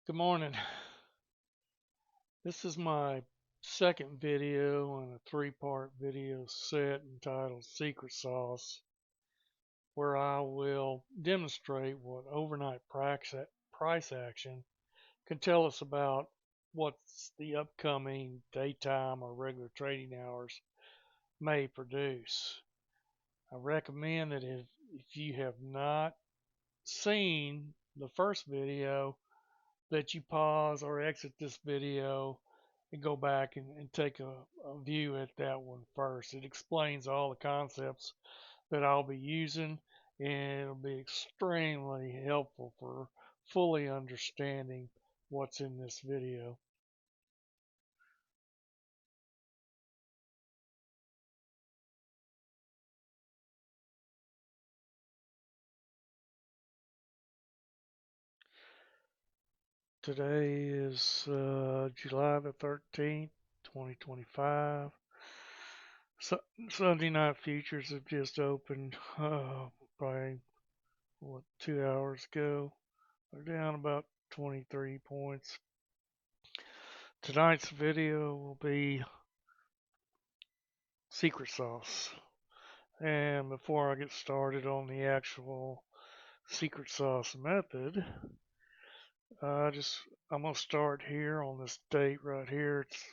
Good morning. This is my second video in a three-part video set entitled Secret Sauce, where I will demonstrate what overnight price action can tell us about what's the upcoming daytime or regular trading hours may produce. I recommend that if you have not seen the first video, that you pause or exit this video and go back and take a view at that one first. It explains all the concepts that I'll be using, and it'll be extremely helpful for fully understanding what's in this video. Today is July the 13th, 2025. So, Sunday night futures have just opened probably, 2 hours ago. They're down about 23 points. Tonight's video will be secret sauce. And before I get started on the actual secret sauce method, I just I'm gonna start here on this date right here. It's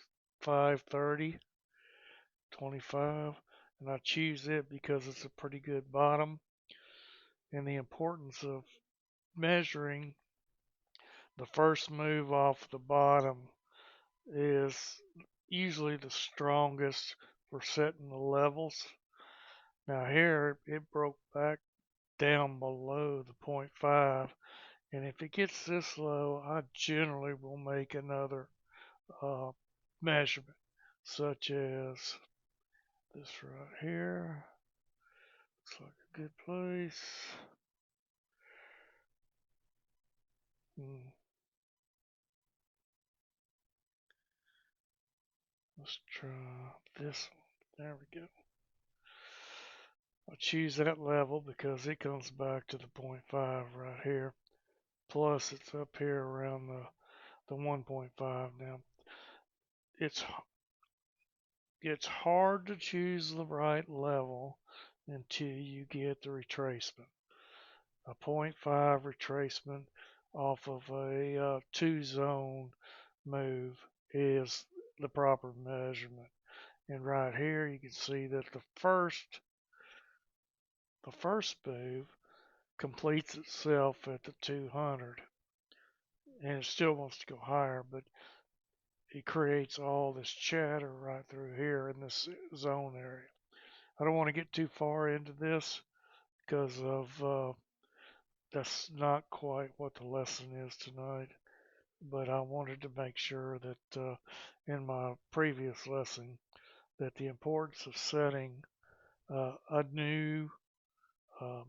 5/30/25, and I choose it because it's a pretty good bottom. And the importance of measuring the first move off the bottom is usually the strongest for setting the levels. Now here it broke back down below the 0.5, and if it gets this low, I generally will make another uh, measurement, such as this right here. Looks like a good place. Hmm, let's try this one. There we go. I'll choose that level because it comes back to the 0.5 right here. Plus it's up here around the 1.5 now. It's it's hard to choose the right level until you get the retracement. A 0.5 retracement off of a two zone move is the proper measurement. And right here you can see that the first move completes itself at the 200, and it still wants to go higher, but it creates all this chatter right through here in this zone area. I don't want to get too far into this because of that's not quite what the lesson is tonight. But I wanted to make sure that in my previous lesson that the importance of setting a new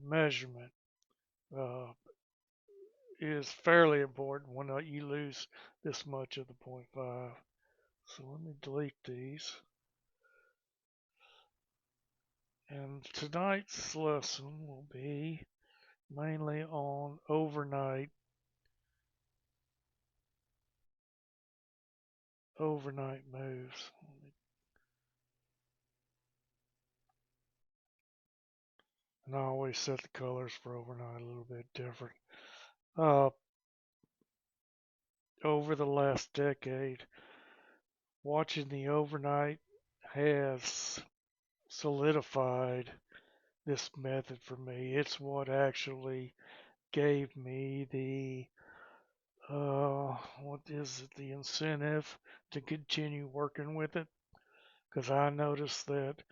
measurement uh, is fairly important when you lose this much of the 0.5. So let me delete these. And tonight's lesson will be mainly on overnight moves. And I always set the colors for overnight a little bit different. Uh, Over the last decade, watching the overnight has solidified this method for me. It's what actually gave me what is it, the incentive to continue working with it. Because I noticed that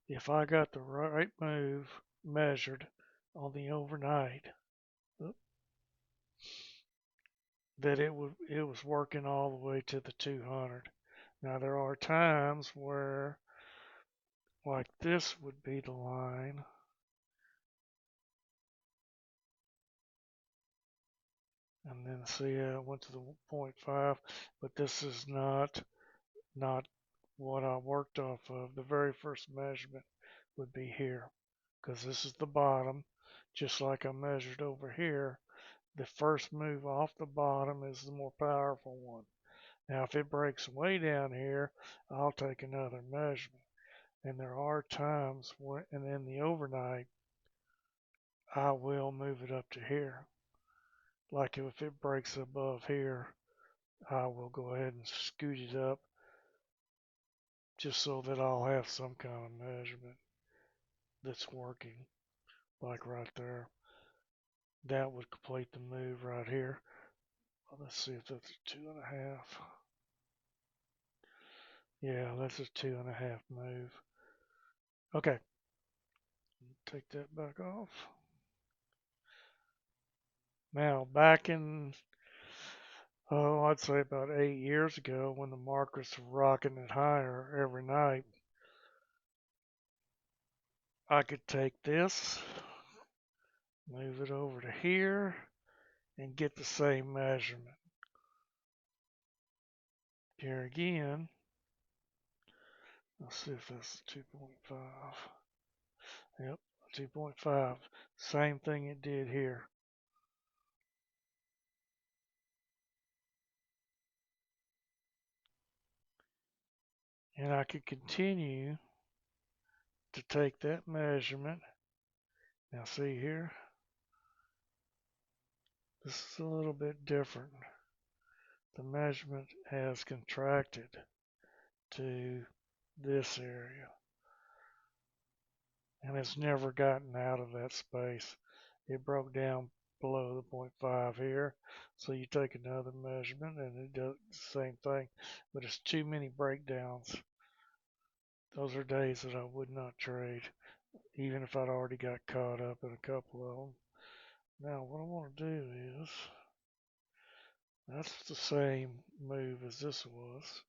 if I got the right move measured on the overnight, that it was working all the way to the 200. Now there are times where, like this would be the line, and then see I went to the 0.5, but this is not what I worked off of. The very first measurement would be here, because this is the bottom, just like I measured over here. The first move off the bottom is the more powerful one. Now, if it breaks way down here, I'll take another measurement. And there are times when, and in the overnight, I will move it up to here. Like if it breaks above here, I will go ahead and scoot it up just so that I'll have some kind of measurement that's working, like right there. That would complete the move right here. Well, let's see if that's a 2.5. Yeah, that's a 2.5 move. Okay, take that back off. Now, back in, oh, I'd say about 8 years ago when the markets were rocking it higher every night, I could take this, move it over to here, and get the same measurement. Here again, let's see if that's 2.5. Yep, 2.5. Same thing it did here. And I could continue to take that measurement. Now see here, this is a little bit different. The measurement has contracted to this area and it's never gotten out of that space. It broke down below the 0.5 here, so you take another measurement and it does the same thing, but it's too many breakdowns. Those are days that I would not trade, even if I'd already got caught up in a couple of them. Now what I want to do is, that's the same move as this was,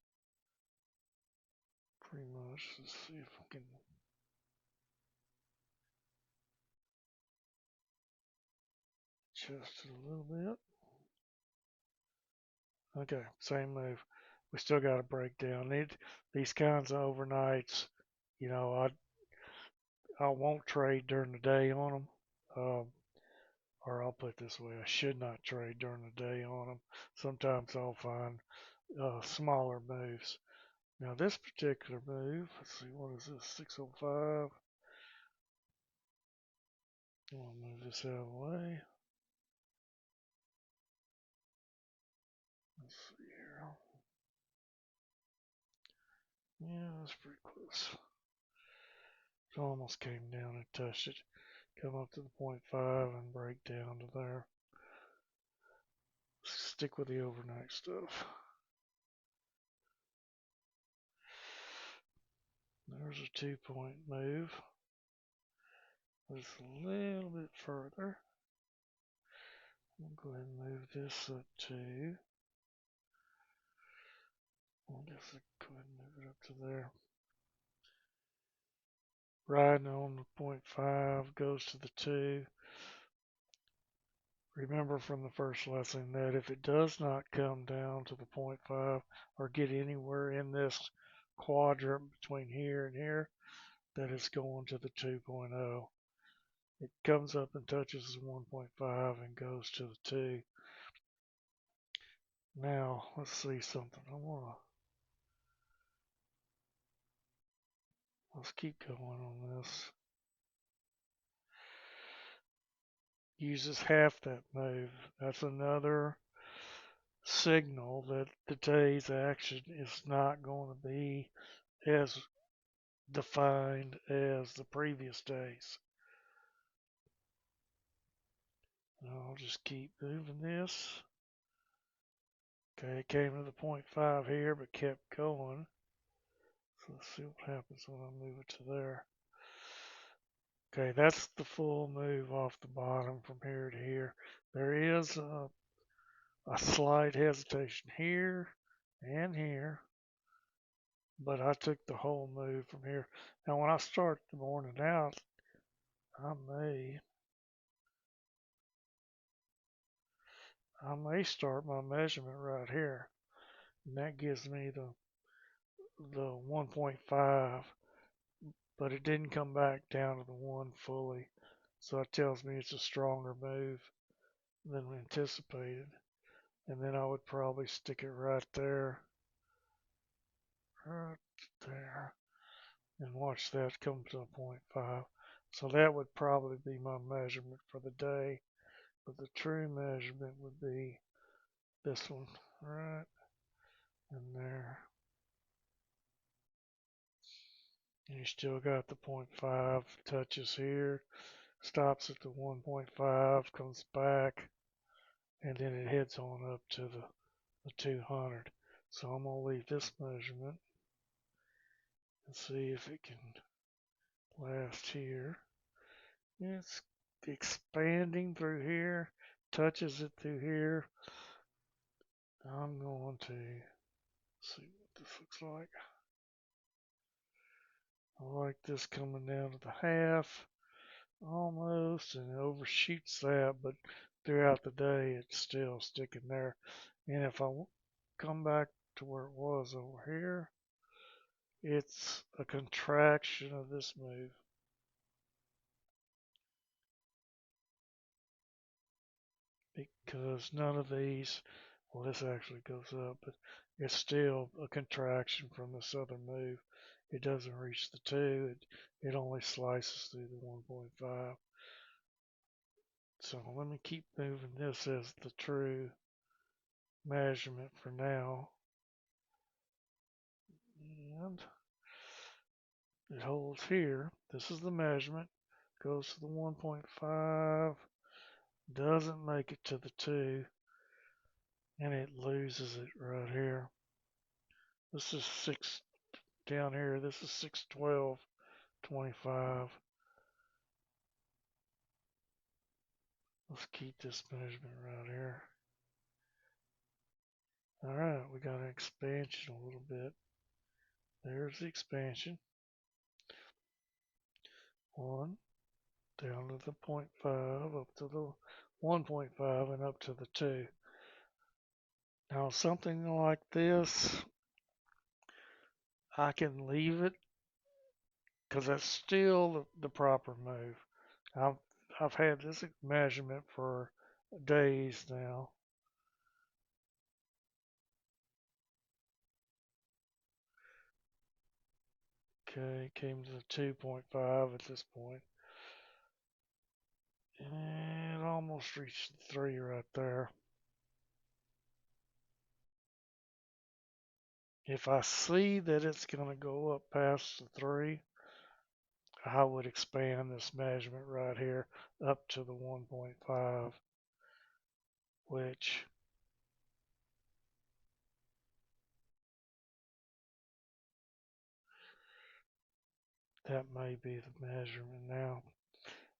pretty much. Let's see if I can adjust it a little bit. Okay, same move. We still got a breakdown. These kinds of overnights, you know, I won't trade during the day on them. Or I'll put it this way, I should not trade during the day on them. Sometimes I'll find smaller moves. Now this particular move, let's see, what is this, 605? I'm going to move this out of the way. Let's see here. Yeah, that's pretty close. It almost came down and touched it. Come up to the 0.5 and break down to there. Stick with the overnight stuff. There's a 2-point move. Just a little bit further. We'll go ahead and move this up to, I guess I'll go ahead and move it up to there. Riding on the 0.5 goes to the 2. Remember from the first lesson that if it does not come down to the 0.5 or get anywhere in this quadrant between here and here, that it's going to the 2.0. It comes up and touches the 1.5 and goes to the 2. Now, let's see something. Let's keep going on this. Uses half that move. That's another signal that the day's action is not going to be as defined as the previous days. I'll just keep moving this. Okay, it came to the 0.5 here, but kept going. So let's see what happens when I move it to there. Okay, that's the full move off the bottom from here to here. There is a slight hesitation here and here, but I took the whole move from here. Now, when I start the morning out, I may start my measurement right here, and that gives me the 1.5, but it didn't come back down to the 1 fully, so that tells me it's a stronger move. than anticipated. And then I would probably stick it right there, right there, and watch that come to a 0.5. So that would probably be my measurement for the day, but the true measurement would be this one right in there. And you still got the 0.5 touches here, stops at the 1.5, comes back, and then it heads on up to the 200. So I'm going to leave this measurement and see if it can last here. It's expanding through here, touches it through here. I'm going to see what this looks like. I like this coming down to the half almost, and it overshoots that, but throughout the day it's still sticking there. And if I come back to where it was over here, it's a contraction of this move. Because none of these, well, this actually goes up, but it's still a contraction from this other move. It doesn't reach the 2, it only slices through the 1.5. So let me keep moving this as the true measurement for now. And it holds here. This is the measurement. Goes to the 1.5. Doesn't make it to the 2. And it loses it right here. This is 6 down here. This is 612.25. Let's keep this measurement right here. All right, we got an expansion a little bit. There's the expansion. 1 down to the 0.5, up to the 1.5, and up to the 2. Now something like this, I can leave it because that's still the proper move. I've, I've had this measurement for days now. Okay, came to the 2.5 at this point. And almost reached the 3 right there. If I see that it's going to go up past the 3, I would expand this measurement right here up to the 1.5, which that may be the measurement now.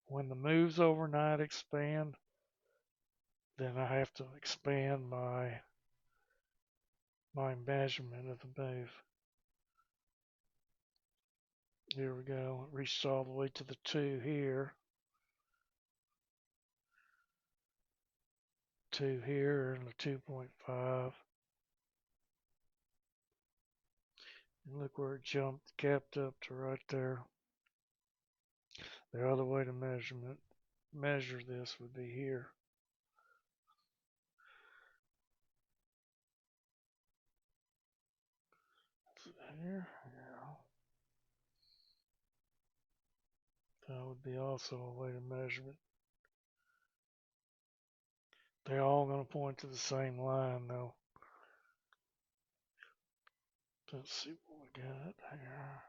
When the moves overnight expand, then I have to expand my measurement of the move. Here we go. It reached all the way to the 2 here. 2 here and the 2.5. And look where it jumped, capped up to right there. The other way to measure this would be here. Here, yeah. That would be also a way to measure it. They're all going to point to the same line though. Let's see what we got here.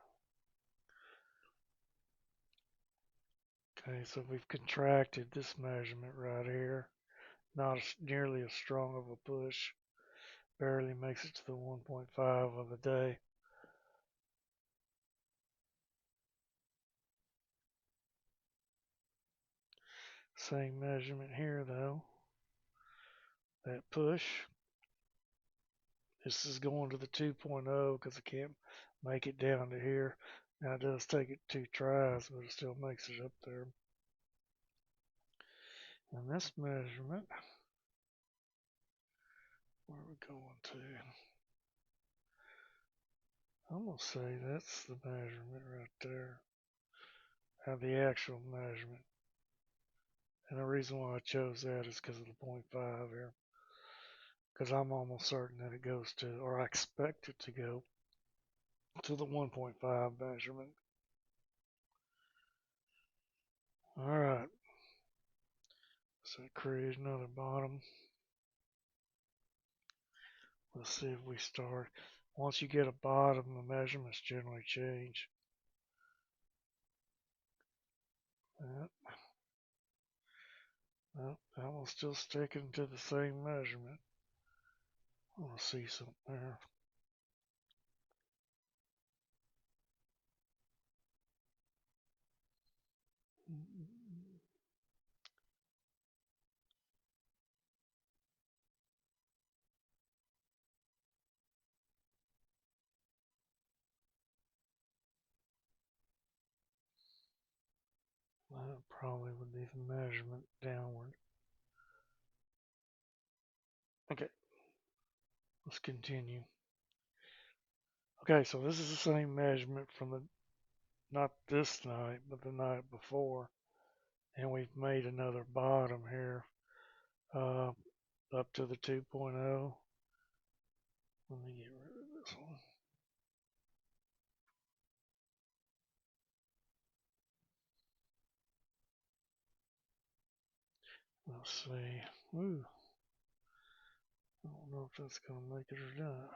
Okay, so we've contracted this measurement right here. Not nearly as strong of a push. Barely makes it to the 1.5 of the day. Same measurement here though. That push. This is going to the 2.0 because I can't make it down to here. Now it does take it 2 tries, but it still makes it up there. And this measurement, where are we going to? I'm going to say that's the measurement right there. The actual measurement. And the reason why I chose that is because of the 0.5 here. Because I'm almost certain that it goes to, or I expect it to go to the 1.5 measurement. Alright, so create another bottom. Let's see if we start. Once you get a bottom, the measurements generally change. That one's still sticking to the same measurement. I want to see something there. That probably would be the measurement downward. Okay, let's continue. Okay, so this is the same measurement from the, not this night, but the night before. And we've made another bottom here uh, up to the 2.0. Let me get rid of this one. Let's see. Ooh, I don't know if that's going to make it or not.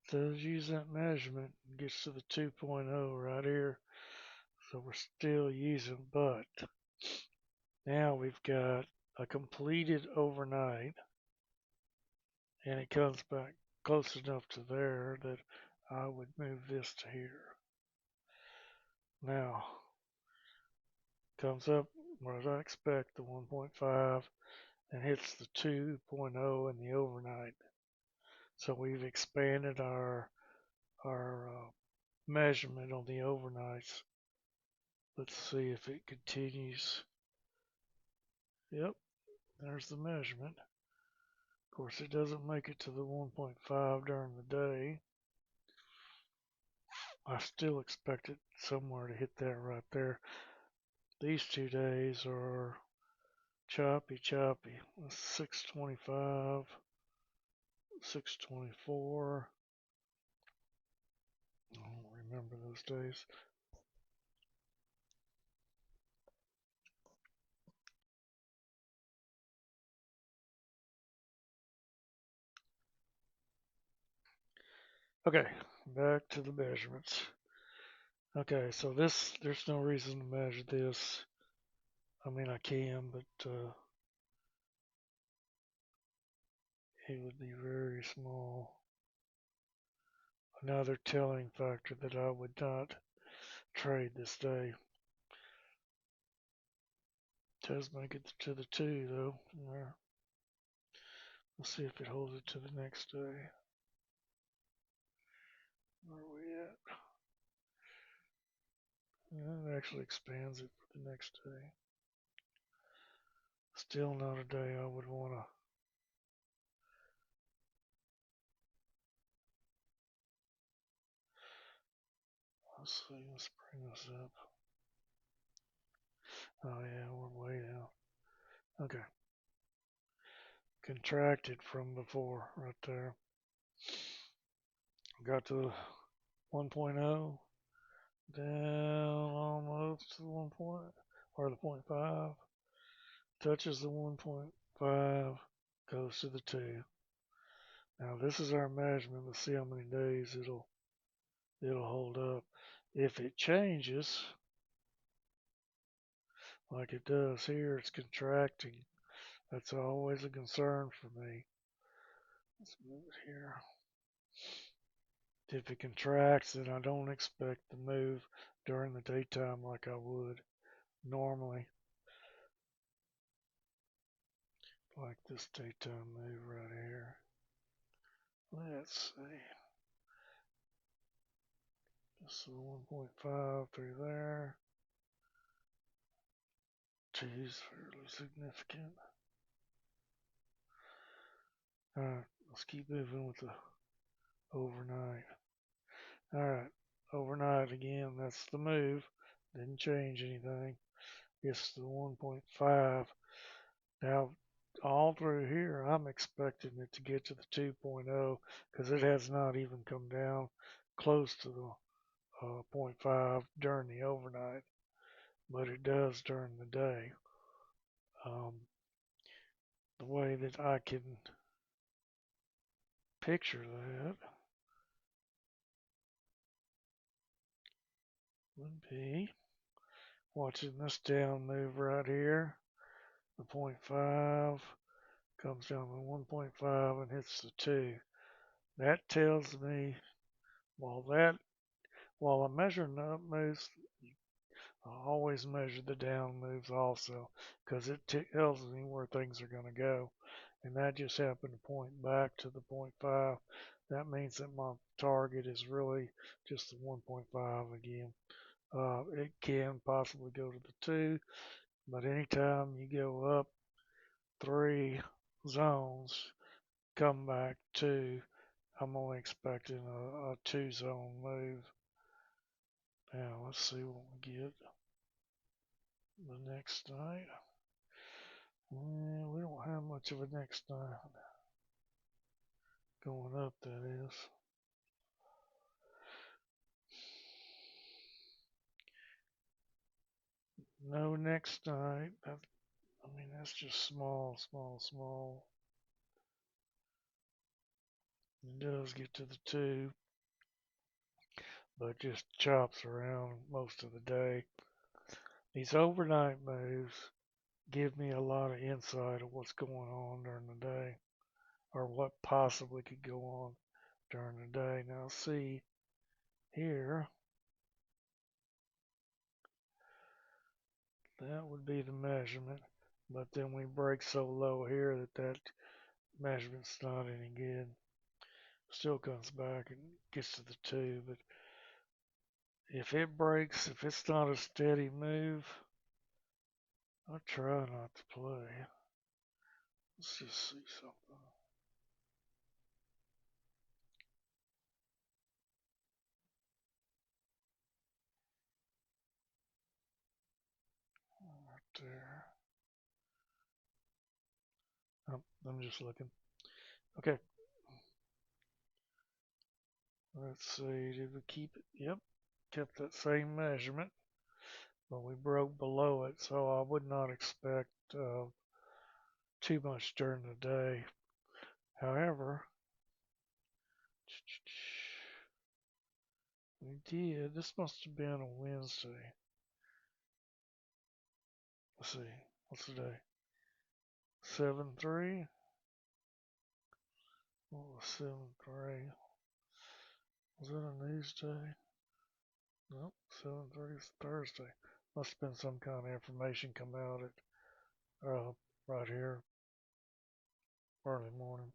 It does use that measurement. It gets to the 2.0 right here. So we're still using, but now we've got a completed overnight, and it comes back close enough to there that I would move this to here. Now, comes up where I expect, the 1.5, and hits the 2.0 in the overnight. So we've expanded our measurement on the overnights. Let's see if it continues. Yep, there's the measurement. Of course, it doesn't make it to the 1.5 during the day. I still expect it somewhere to hit that right there. These 2 days are choppy. 625, 624. I don't remember those days. Okay, back to the measurements. Okay, so there's no reason to measure this. I mean, I can, but it would be very small. Another telling factor that I would not trade this day. Does make it to the 2 though. There. Let's see if it holds it to the next day. Where are we at? Yeah, it actually expands it for the next day. Still not a day I would want to. Let's see, let's bring this up. Oh yeah, we're way down. Okay. Contracted from before right there. Got to 1.0, down almost to the 1 point, or the 0.5, touches the 1.5, goes to the 2. Now this is our measurement. Let's see how many days it'll hold up. If it changes, like it does here, it's contracting. That's always a concern for me. Let's move it here. If it contracts, then I don't expect to move during the daytime like I would normally. Like this daytime move right here. Let's see. This is 1.5 through there. 2 is fairly significant. Alright, let's keep moving with the overnight. Alright, overnight again, that's the move. Didn't change anything. gets to 1.5. Now, all through here, I'm expecting it to get to the 2.0 because it has not even come down close to the 0.5 during the overnight, but it does during the day. The way that I can picture that would be watching this down move right here. The 0.5 comes down to 1.5 and hits the 2. That tells me while that while I'm measuring the up moves, I always measure the down moves also because it tells me where things are going to go. And that just happened to point back to the 0.5. That means that my target is really just the 1.5 again. It can possibly go to the 2, but anytime you go up 3 zones, come back 2, I'm only expecting a 2 zone move. Now let's see what we get the next night. We don't have much of a next night. Going up, that is. No next night. I mean, that's just small, small, small. It does get to the 2, but just chops around most of the day. These overnight moves give me a lot of insight of what's going on during the day or what possibly could go on during the day. Now, see here, that would be the measurement, but then we break so low here that measurement's not any good. Still comes back and gets to the 2, but if it breaks, if it's not a steady move, I try not to play. Let's just see something. Right there. I'm just looking. Okay, let's see. Did we keep it? Yep, kept that same measurement, but we broke below it, so I would not expect too much during the day. However, we did. This must have been a Wednesday. Let's see. What's the day? 7/3. What was 7/3? Was it a news day? Nope. 7/3 is Thursday. Must have been some kind of information come out at right here early morning.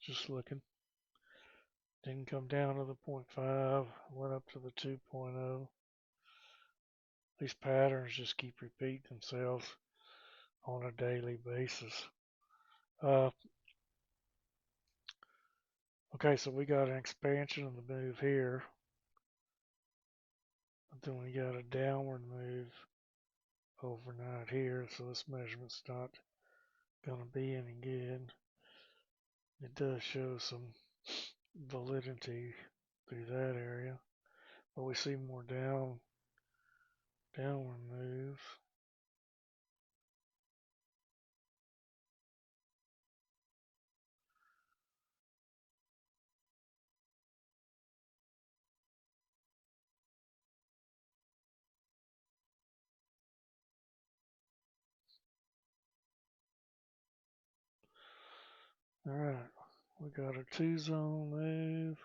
Just looking. Didn't come down to the 0.5. Went up to the 2.0. These patterns just keep repeating themselves on a daily basis. Okay, so we got an expansion of the move here. But then we got a downward move overnight here, so this measurement's not going to be any good. It does show some validity through that area, but we see more downward moves. All right, we got a 2 zone move,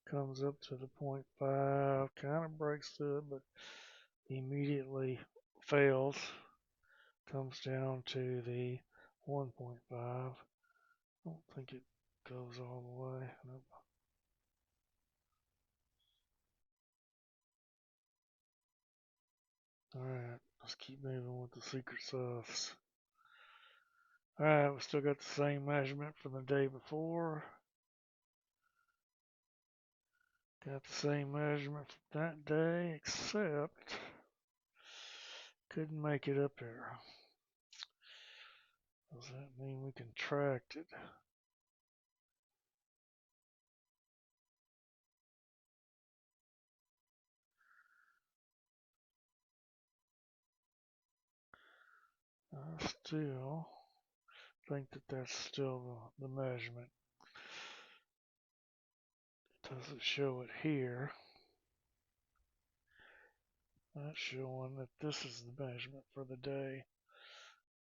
comes up to the 0.5, kind of breaks through it, but immediately fails, comes down to the 1.5. I don't think it goes all the way. Nope. Alright, let's keep moving with the secret sauce. Alright, we still got the same measurement from the day before. Got the same measurement from that day, except couldn't make it up there. Does that mean we contracted? I still think that that's still the measurement. It doesn't show it here. That's showing that this is the measurement for the day.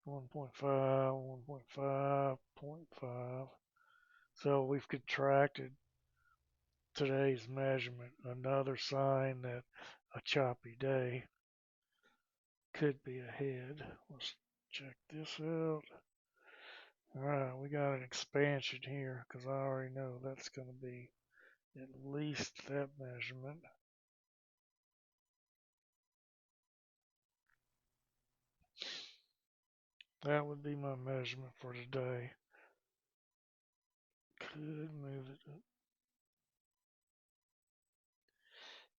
1.5, 1.5, 0.5. So we've contracted today's measurement. Another sign that a choppy day could be ahead. Let's check this out. Alright, we got an expansion here because I already know that's going to be at least that measurement. That would be my measurement for today. Could move it up.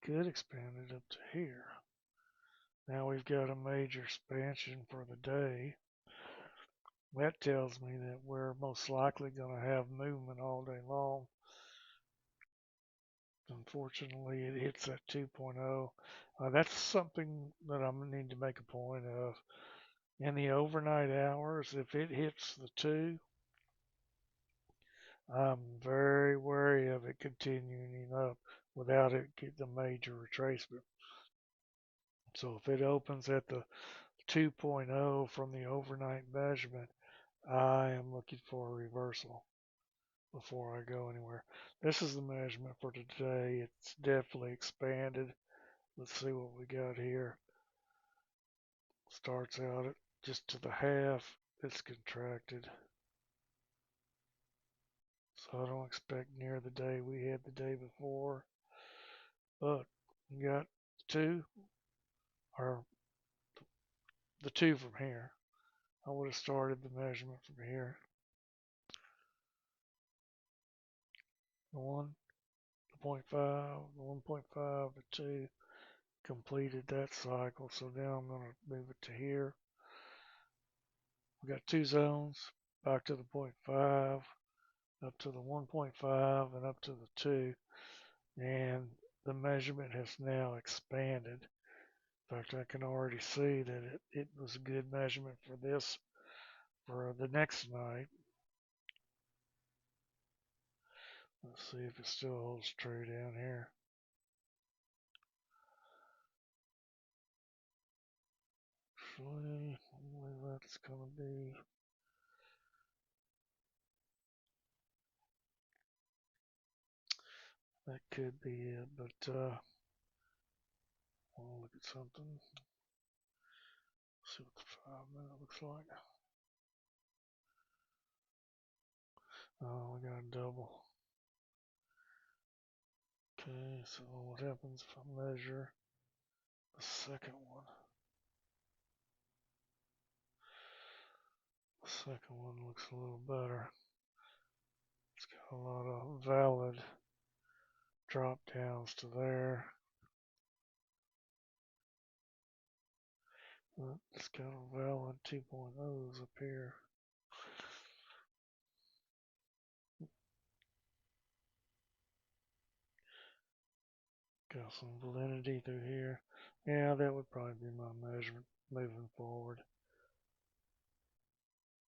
Could expand it up to here. Now we've got a major expansion for the day. That tells me that we're most likely going to have movement all day long. Unfortunately, it hits that 2.0. That's something that I'm going to need to make a point of. In the overnight hours, if it hits the 2, I'm very wary of it continuing up without it getting a major retracement. So if it opens at the 2.0 from the overnight measurement, I am looking for a reversal before I go anywhere. This is the measurement for today. It's definitely expanded. Let's see what we got here. Starts out at just to the half. It's contracted. So I don't expect near the day we had the day before. But we got 2, or the 2 from here. I would have started the measurement from here. The 1, the 0.5, the 1.5, the 2 completed that cycle. So now I'm going to move it to here. We got 2 zones, back to the 0.5, up to the 1.5, and up to the 2. And the measurement has now expanded. In fact, I can already see that it was a good measurement for this for the next night. Let's see if it still holds true down here. Actually, that's going to be that could be it, but I'll look at something. See what the 5-minute looks like. Oh, we got a double. Okay, so what happens if I measure the second one? The second one looks a little better. It's got a lot of valid drop downs to there. It's got a valid 2.0s up here. Got some validity through here. Yeah, that would probably be my measurement moving forward.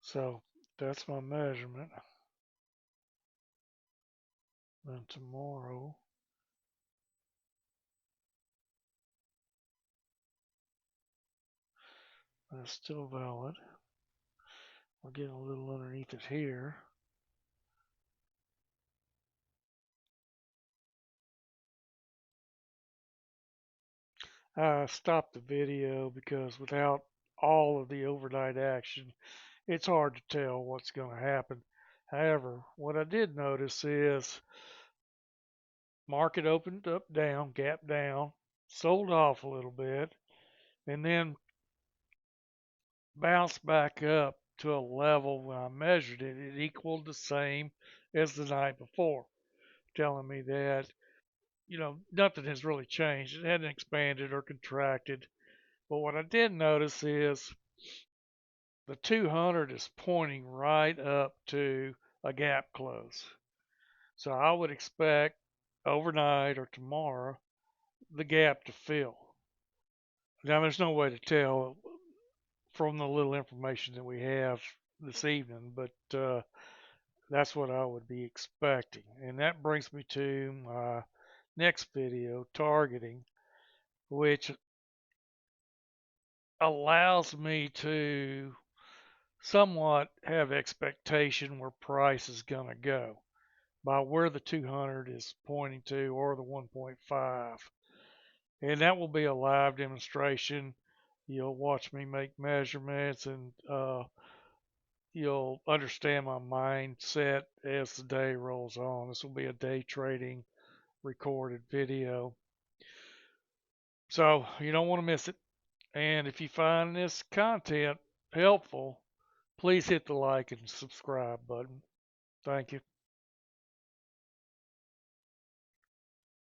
So that's my measurement. Then tomorrow, that's still valid. We're getting a little underneath it here. I stopped the video because without all of the overnight action, it's hard to tell what's going to happen. However, what I did notice is market opened up down, gap down, sold off a little bit, and then bounced back up to a level when I measured it. It equaled the same as the night before, telling me that, nothing has really changed. It hadn't expanded or contracted. But what I did notice is the 200 is pointing right up to a gap close. So I would expect overnight or tomorrow the gap to fill. Now, there's no way to tell from the little information that we have this evening, but that's what I would be expecting. And that brings me to my next video, targeting, which allows me to somewhat have expectation where price is going to go by where the 200 is pointing to or the 1.5. And that will be a live demonstration. You'll watch me make measurements, and you'll understand my mindset as the day rolls on. This will be a day trading recorded video. So you don't want to miss it. And if you find this content helpful, please hit the like and subscribe button. Thank you.